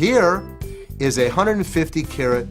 Here is a 150 carat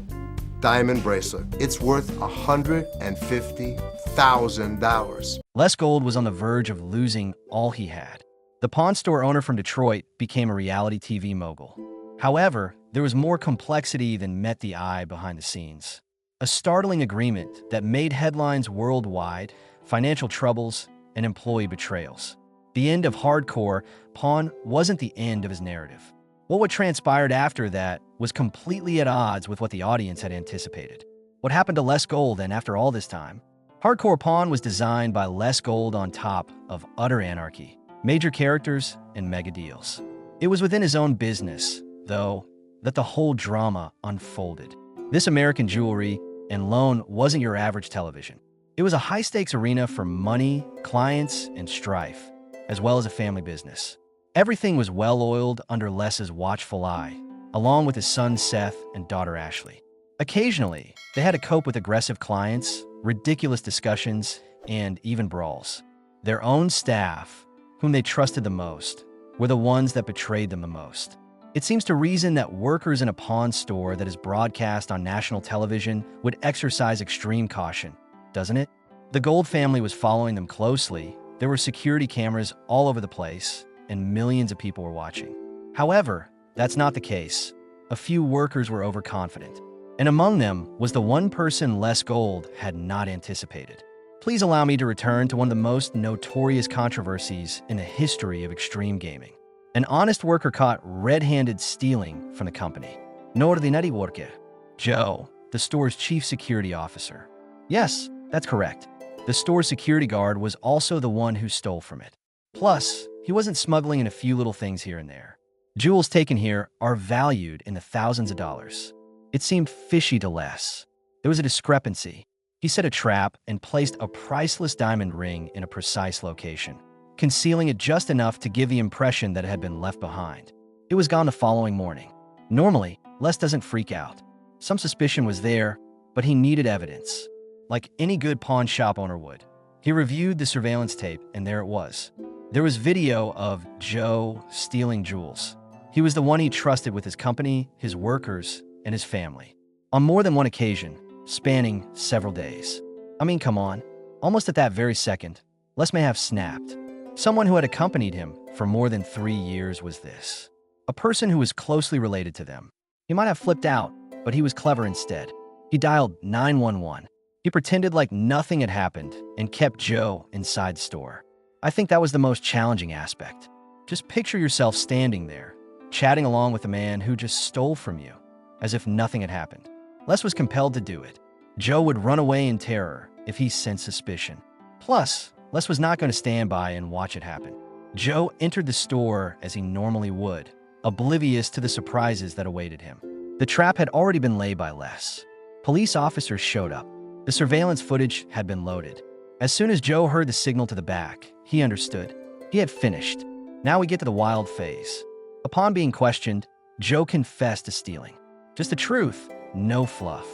diamond bracelet. It's worth $150,000. Les Gold was on the verge of losing all he had. The pawn store owner from Detroit became a reality TV mogul. However, there was more complexity than met the eye behind the scenes. A startling agreement that made headlines worldwide, financial troubles, and employee betrayals. The end of hardcore pawn wasn't the end of his narrative. What transpired after that was completely at odds with what the audience had anticipated. What happened to Les Gold then after all this time? Hardcore Pawn was designed by Les Gold on top of utter anarchy, major characters, and mega deals. It was within his own business, though, that the whole drama unfolded. This American jewelry and loan wasn't your average television. It was a high-stakes arena for money, clients, and strife, as well as a family business. Everything was well-oiled under Les's watchful eye, along with his son Seth and daughter Ashley. Occasionally, they had to cope with aggressive clients, ridiculous discussions, and even brawls. Their own staff, whom they trusted the most, were the ones that betrayed them the most. It seems to reason that workers in a pawn store that is broadcast on national television would exercise extreme caution, doesn't it? The Gold family was following them closely. There were security cameras all over the place, and millions of people were watching. However, that's not the case. A few workers were overconfident, and among them was the one person Les Gold had not anticipated. Please allow me to return to one of the most notorious controversies in the history of extreme gaming. An honest worker caught red-handed stealing from the company. No ordinary worker. Joe, the store's chief security officer. Yes, that's correct. The store's security guard was also the one who stole from it. Plus, he wasn't smuggling in a few little things here and there. Jewels taken here are valued in the thousands of dollars. It seemed fishy to Les. There was a discrepancy. He set a trap and placed a priceless diamond ring in a precise location, concealing it just enough to give the impression that it had been left behind. It was gone the following morning. Normally, Les doesn't freak out. Some suspicion was there, but he needed evidence, like any good pawn shop owner would. He reviewed the surveillance tape, and there it was. There was video of Joe stealing jewels. He was the one he trusted with his company, his workers, and his family. On more than one occasion, spanning several days. I mean, come on. Almost at that very second, Les may have snapped. Someone who had accompanied him for more than 3 years was this. A person who was closely related to them. He might have flipped out, but he was clever instead. He dialed 911. He pretended like nothing had happened and kept Joe inside the store. I think that was the most challenging aspect. Just picture yourself standing there, chatting along with a man who just stole from you, as if nothing had happened. Les was compelled to do it. Joe would run away in terror if he sensed suspicion. Plus, Les was not going to stand by and watch it happen. Joe entered the store as he normally would, oblivious to the surprises that awaited him. The trap had already been laid by Les. Police officers showed up. The surveillance footage had been loaded. As soon as Joe heard the signal to the back, he understood. He had finished. Now we get to the wild phase. Upon being questioned, Joe confessed to stealing. Just the truth, no fluff.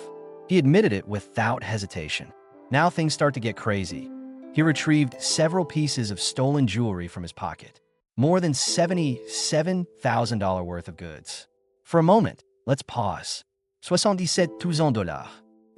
He admitted it without hesitation. Now things start to get crazy. He retrieved several pieces of stolen jewelry from his pocket. More than $77,000 worth of goods. For a moment, let's pause. $77,000.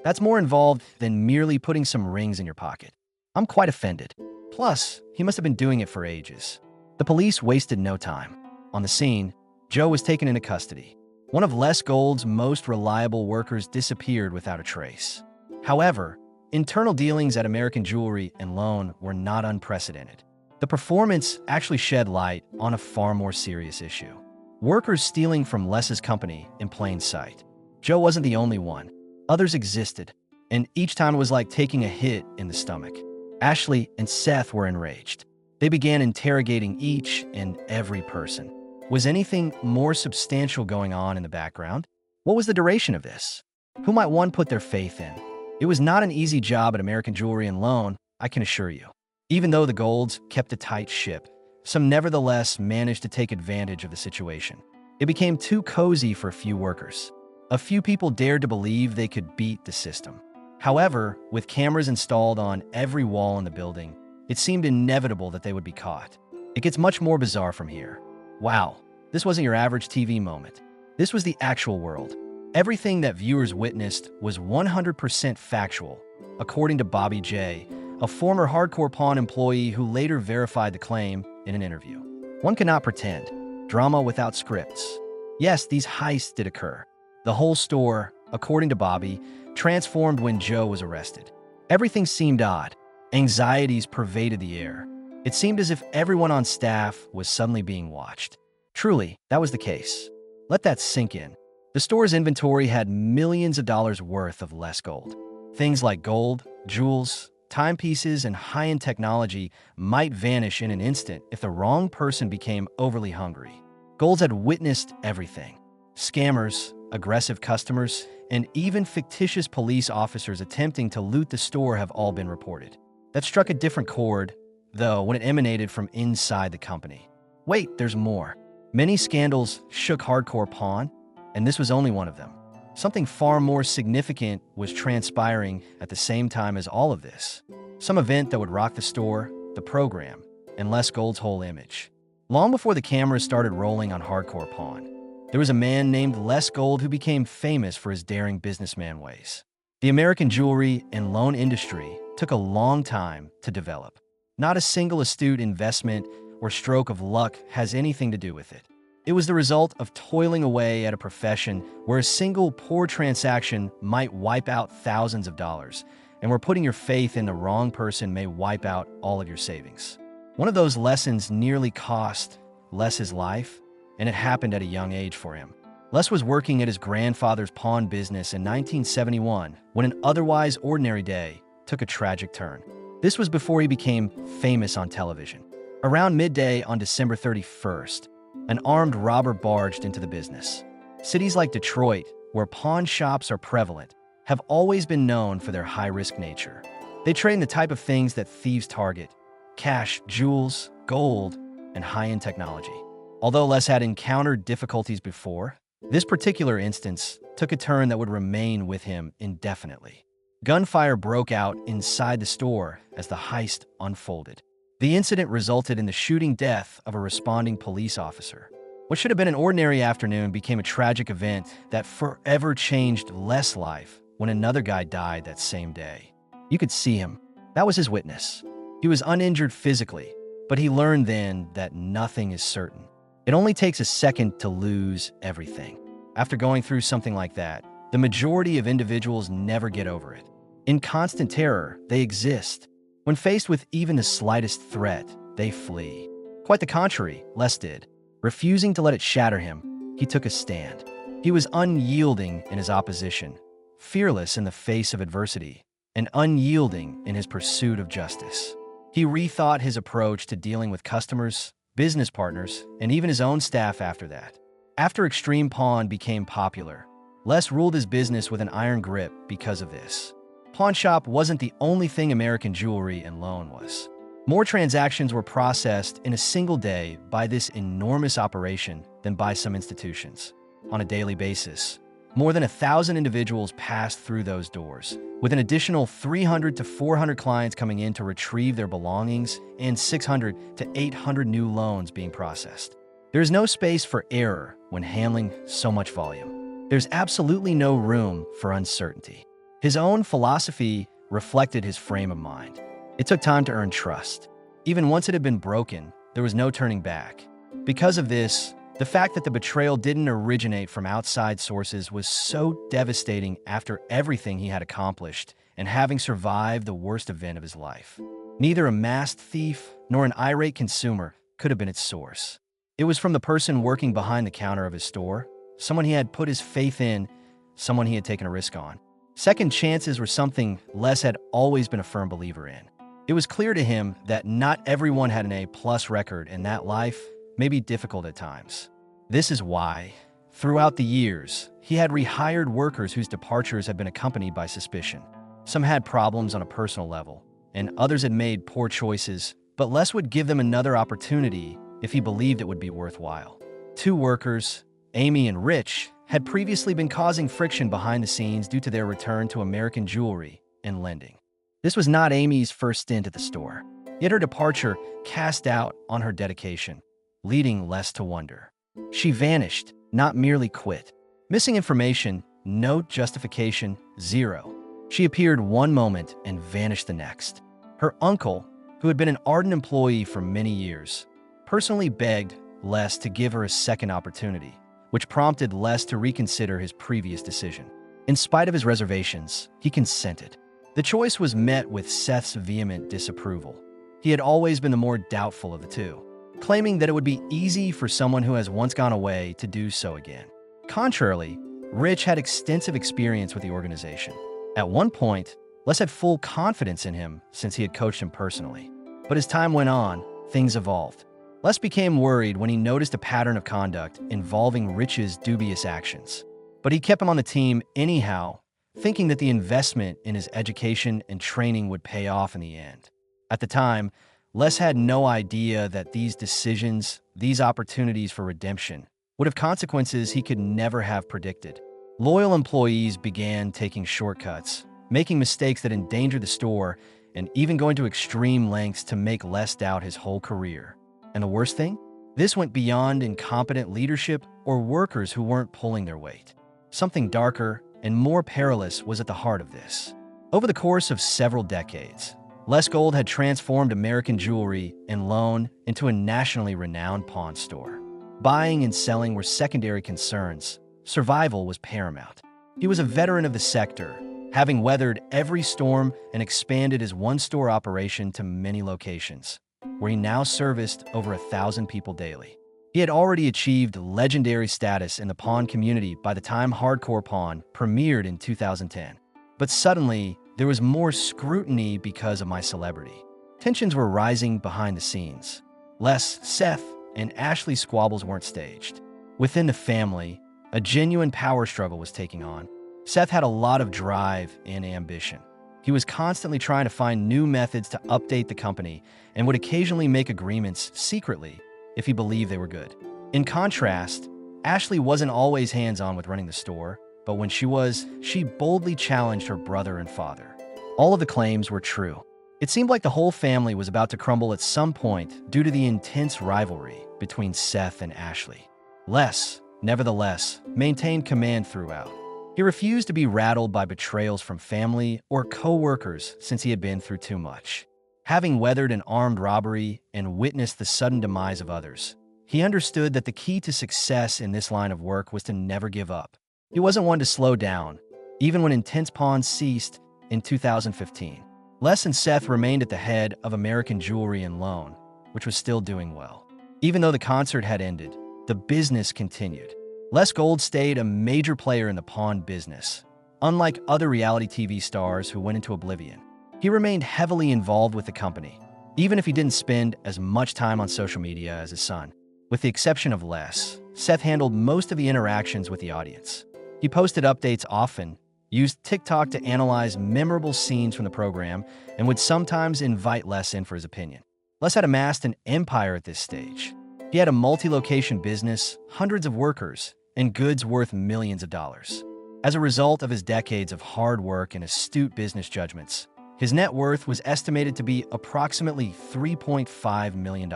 That's more involved than merely putting some rings in your pocket. I'm quite offended. Plus, he must have been doing it for ages. The police wasted no time. On the scene, Joe was taken into custody. One of Les Gold's most reliable workers disappeared without a trace. However, internal dealings at American Jewelry and Loan were not unprecedented. The performance actually shed light on a far more serious issue. Workers stealing from Les's company in plain sight. Joe wasn't the only one. Others existed, and each time it was like taking a hit in the stomach. Ashley and Seth were enraged. They began interrogating each and every person. Was anything more substantial going on in the background? What was the duration of this? Who might one put their faith in? It was not an easy job at American Jewelry and Loan, I can assure you. Even though the Golds kept a tight ship, some nevertheless managed to take advantage of the situation. It became too cozy for a few workers. A few people dared to believe they could beat the system. However, with cameras installed on every wall in the building, it seemed inevitable that they would be caught. It gets much more bizarre from here. Wow, this wasn't your average TV moment. This was the actual world. Everything that viewers witnessed was 100% factual, according to Bobby J., a former hardcore pawn employee who later verified the claim in an interview. One cannot pretend. Drama without scripts. Yes, these heists did occur. The whole store, according to Bobby, transformed when Joe was arrested. Everything seemed odd. Anxieties pervaded the air. It seemed as if everyone on staff was suddenly being watched. Truly, that was the case. Let that sink in. The store's inventory had millions of dollars worth of less gold. Things like gold, jewels, timepieces, and high-end technology might vanish in an instant if the wrong person became overly hungry. Golds had witnessed everything. Scammers, aggressive customers, and even fictitious police officers attempting to loot the store have all been reported. That struck a different chord, though, when it emanated from inside the company. Wait, there's more. Many scandals shook hardcore pawn, and this was only one of them. Something far more significant was transpiring at the same time as all of this. Some event that would rock the store, the program, and Les Gold's whole image. Long before the cameras started rolling on hardcore pawn, there was a man named Les Gold who became famous for his daring businessman ways. The American jewelry and loan industry took a long time to develop. Not a single astute investment or stroke of luck has anything to do with it. It was the result of toiling away at a profession where a single poor transaction might wipe out thousands of dollars, and where putting your faith in the wrong person may wipe out all of your savings. One of those lessons nearly cost Les his life, and it happened at a young age for him. Les was working at his grandfather's pawn business in 1971 when an otherwise ordinary day took a tragic turn. This was before he became famous on television. Around midday on December 31st, an armed robber barged into the business. Cities like Detroit, where pawn shops are prevalent, have always been known for their high-risk nature. They trade in the type of things that thieves target: cash, jewels, gold, and high-end technology. Although Les had encountered difficulties before, this particular instance took a turn that would remain with him indefinitely. Gunfire broke out inside the store as the heist unfolded. The incident resulted in the shooting death of a responding police officer. What should have been an ordinary afternoon became a tragic event that forever changed Les' life when another guy died that same day. You could see him. That was his witness. He was uninjured physically, but he learned then that nothing is certain. It only takes a second to lose everything. After going through something like that, the majority of individuals never get over it. In constant terror, they exist. When faced with even the slightest threat, they flee. Quite the contrary, Les did. Refusing to let it shatter him, he took a stand. He was unyielding in his opposition, fearless in the face of adversity, and unyielding in his pursuit of justice. He rethought his approach to dealing with customers, business partners, and even his own staff after that. After Extreme Pawn became popular, Les ruled his business with an iron grip because of this. Pawn shop wasn't the only thing American jewelry and loan was. More transactions were processed in a single day by this enormous operation than by some institutions. On a daily basis, more than 1,000 individuals passed through those doors, with an additional 300 to 400 clients coming in to retrieve their belongings and 600 to 800 new loans being processed. There is no space for error when handling so much volume. There's absolutely no room for uncertainty. His own philosophy reflected his frame of mind. It took time to earn trust. Even once it had been broken, there was no turning back. Because of this, the fact that the betrayal didn't originate from outside sources was so devastating after everything he had accomplished and having survived the worst event of his life. Neither a masked thief nor an irate consumer could have been its source. It was from the person working behind the counter of his store, someone he had put his faith in, someone he had taken a risk on. Second chances were something Les had always been a firm believer in. It was clear to him that not everyone had an A+ record, and that life may be difficult at times. This is why, throughout the years, he had rehired workers whose departures had been accompanied by suspicion. Some had problems on a personal level, and others had made poor choices, but Les would give them another opportunity if he believed it would be worthwhile. Two workers, Amy and Rich, had previously been causing friction behind the scenes due to their return to American jewelry and lending. This was not Amy's first stint at the store, yet her departure cast doubt on her dedication, leading Les to wonder. She vanished, not merely quit. Missing information, no justification, zero. She appeared one moment and vanished the next. Her uncle, who had been an ardent employee for many years, personally begged Les to give her a second opportunity, which prompted Les to reconsider his previous decision. In spite of his reservations, he consented. The choice was met with Seth's vehement disapproval. He had always been the more doubtful of the two, claiming that it would be easy for someone who has once gone away to do so again. Contrarily, Rich had extensive experience with the organization. At one point, Les had full confidence in him since he had coached him personally. But as time went on, things evolved. Les became worried when he noticed a pattern of conduct involving Rich's dubious actions. But he kept him on the team anyhow, thinking that the investment in his education and training would pay off in the end. At the time, Les had no idea that these decisions, these opportunities for redemption, would have consequences he could never have predicted. Loyal employees began taking shortcuts, making mistakes that endangered the store, and even going to extreme lengths to make Les doubt his whole career. And the worst thing? This went beyond incompetent leadership or workers who weren't pulling their weight. Something darker and more perilous was at the heart of this. Over the course of several decades, Les Gold had transformed American Jewelry and Loan into a nationally renowned pawn store. Buying and selling were secondary concerns. Survival was paramount. He was a veteran of the sector, having weathered every storm and expanded his one-store operation to many locations, where he now serviced over 1,000 people daily. He had already achieved legendary status in the pawn community by the time Hardcore Pawn premiered in 2010. But suddenly, there was more scrutiny because of my celebrity. Tensions were rising behind the scenes. Les, Seth, and Ashley's squabbles weren't staged. Within the family, a genuine power struggle was taking on. Seth had a lot of drive and ambition. He was constantly trying to find new methods to update the company and would occasionally make agreements secretly if he believed they were good. In contrast, Ashley wasn't always hands-on with running the store, but when she was, she boldly challenged her brother and father. All of the claims were true. It seemed like the whole family was about to crumble at some point due to the intense rivalry between Seth and Ashley. Les, nevertheless, maintained command throughout. He refused to be rattled by betrayals from family or co-workers since he had been through too much. Having weathered an armed robbery and witnessed the sudden demise of others, he understood that the key to success in this line of work was to never give up. He wasn't one to slow down, even when intense pawns ceased in 2015. Les and Seth remained at the head of American Jewelry and Loan, which was still doing well. Even though the concert had ended, the business continued. Les Gold stayed a major player in the pawn business. Unlike other reality TV stars who went into oblivion, he remained heavily involved with the company, even if he didn't spend as much time on social media as his son. With the exception of Les, Seth handled most of the interactions with the audience. He posted updates often, used TikTok to analyze memorable scenes from the program, and would sometimes invite Les in for his opinion. Les had amassed an empire at this stage. He had a multi-location business, hundreds of workers, and goods worth millions of dollars. As a result of his decades of hard work and astute business judgments, his net worth was estimated to be approximately $3.5 million.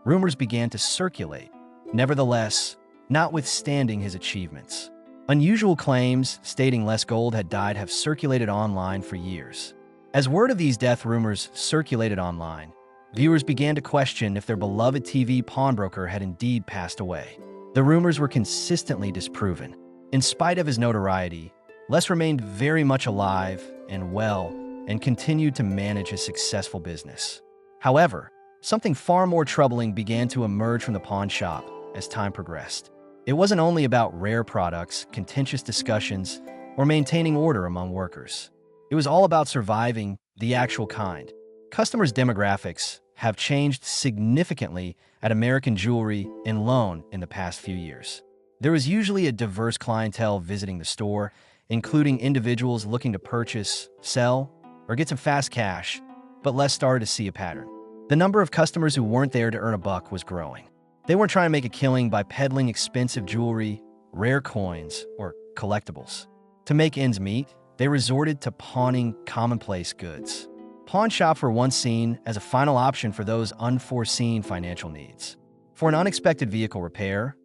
Rumors began to circulate. Nevertheless, notwithstanding his achievements, unusual claims stating Les Gold had died have circulated online for years. As word of these death rumors circulated online, viewers began to question if their beloved TV pawnbroker had indeed passed away. The rumors were consistently disproven. In spite of his notoriety, Les remained very much alive and well and continued to manage his successful business. However, something far more troubling began to emerge from the pawn shop as time progressed. It wasn't only about rare products, contentious discussions, or maintaining order among workers. It was all about surviving the actual kind. Customers' demographics have changed significantly at American Jewelry and Loan in the past few years. There was usually a diverse clientele visiting the store, including individuals looking to purchase, sell, or get some fast cash, but Les started to see a pattern. The number of customers who weren't there to earn a buck was growing. They weren't trying to make a killing by peddling expensive jewelry, rare coins, or collectibles. To make ends meet, they resorted to pawning commonplace goods. Pawn shops were once seen as a final option for those unforeseen financial needs. For an unexpected vehicle repair,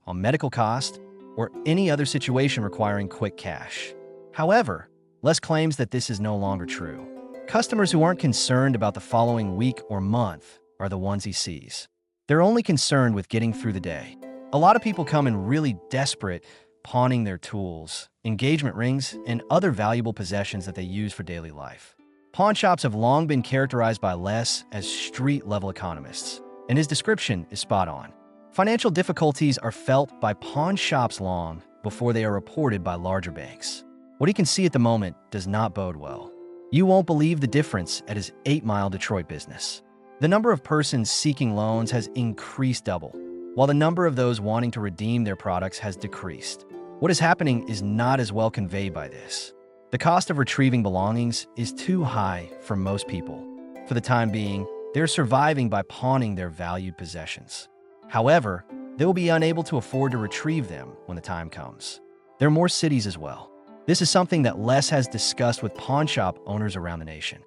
on medical costs, or any other situation requiring quick cash. However, Les claims that this is no longer true. Customers who aren't concerned about the following week or month are the ones he sees. They're only concerned with getting through the day. A lot of people come in really desperate, pawning their tools, engagement rings, and other valuable possessions that they use for daily life. Pawn shops have long been characterized by Les as street-level economists, and his description is spot on. Financial difficulties are felt by pawn shops long before they are reported by larger banks. What he can see at the moment does not bode well. You won't believe the difference at his 8-mile Detroit business. The number of persons seeking loans has increased double, while the number of those wanting to redeem their products has decreased. What is happening is not as well conveyed by this. The cost of retrieving belongings is too high for most people. For the time being, they're surviving by pawning their valued possessions. However, they will be unable to afford to retrieve them when the time comes. There are more cities as well. This is something that Les has discussed with pawn shop owners around the nation.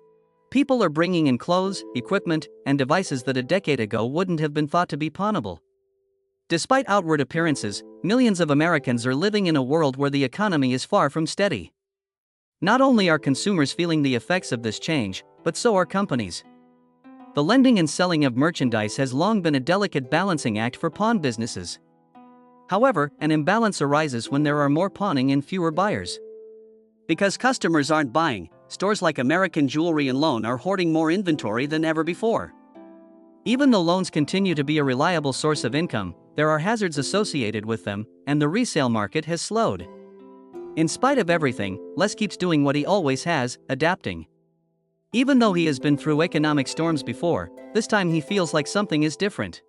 People are bringing in clothes, equipment, and devices that a decade ago wouldn't have been thought to be pawnable. Despite outward appearances, millions of Americans are living in a world where the economy is far from steady. Not only are consumers feeling the effects of this change, but so are companies. The lending and selling of merchandise has long been a delicate balancing act for pawn businesses. However, an imbalance arises when there are more pawning and fewer buyers. Because customers aren't buying, stores like American Jewelry and Loan are hoarding more inventory than ever before. Even though loans continue to be a reliable source of income, there are hazards associated with them, and the resale market has slowed. In spite of everything, Les keeps doing what he always has, adapting. Even though he has been through economic storms before, this time he feels like something is different.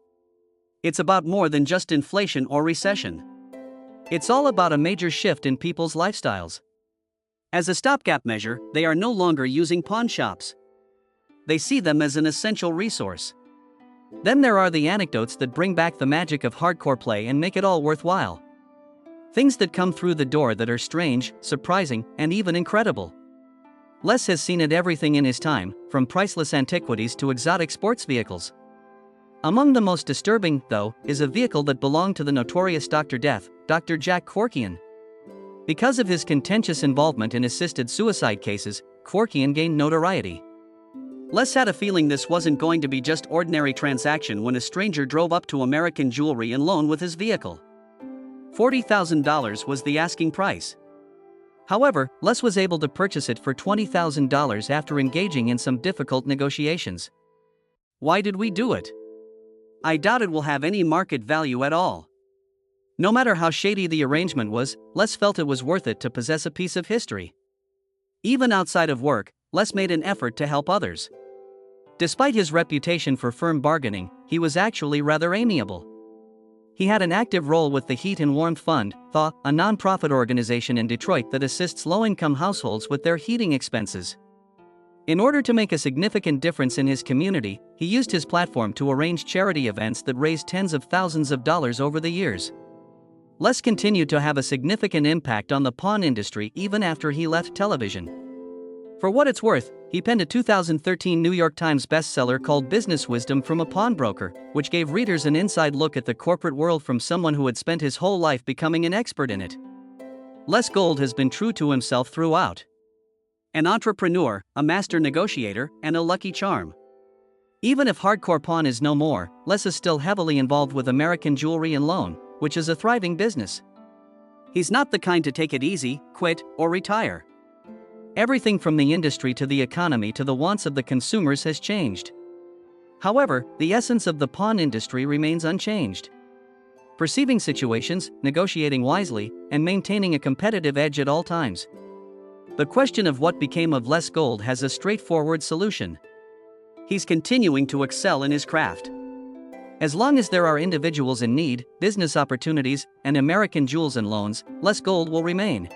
It's about more than just inflation or recession. It's all about a major shift in people's lifestyles. As a stopgap measure, they are no longer using pawn shops. They see them as an essential resource. Then there are the anecdotes that bring back the magic of hardcore play and make it all worthwhile. Things that come through the door that are strange, surprising, and even incredible. Les has seen it everything in his time, from priceless antiquities to exotic sports vehicles. Among the most disturbing, though, is a vehicle that belonged to the notorious Dr. Death, Dr. Jack Kevorkian. Because of his contentious involvement in assisted suicide cases, Kevorkian gained notoriety. Les had a feeling this wasn't going to be just ordinary transaction when a stranger drove up to American Jewelry and Loan with his vehicle. $40,000 was the asking price. However, Les was able to purchase it for $20,000 after engaging in some difficult negotiations. Why did we do it? I doubt it will have any market value at all. No matter how shady the arrangement was, Les felt it was worth it to possess a piece of history. Even outside of work, Les made an effort to help others. Despite his reputation for firm bargaining, he was actually rather amiable. He had an active role with the Heat and Warmth Fund, a nonprofit organization in Detroit that assists low-income households with their heating expenses. In order to make a significant difference in his community, he used his platform to arrange charity events that raised tens of thousands of dollars over the years. Les continued to have a significant impact on the pawn industry even after he left television. For what it's worth, he penned a 2013 New York Times bestseller called Business Wisdom from a Pawnbroker, which gave readers an inside look at the corporate world from someone who had spent his whole life becoming an expert in it. Les Gold has been true to himself throughout. An entrepreneur, a master negotiator, and a lucky charm. Even if hardcore pawn is no more, Les is still heavily involved with American Jewelry and Loan, which is a thriving business. He's not the kind to take it easy, quit, or retire. Everything from the industry to the economy to the wants of the consumers has changed. However, the essence of the pawn industry remains unchanged. Perceiving situations, negotiating wisely, and maintaining a competitive edge at all times. The question of what became of Les Gold has a straightforward solution. He's continuing to excel in his craft. As long as there are individuals in need, business opportunities, and American jewels and loans, Les Gold will remain.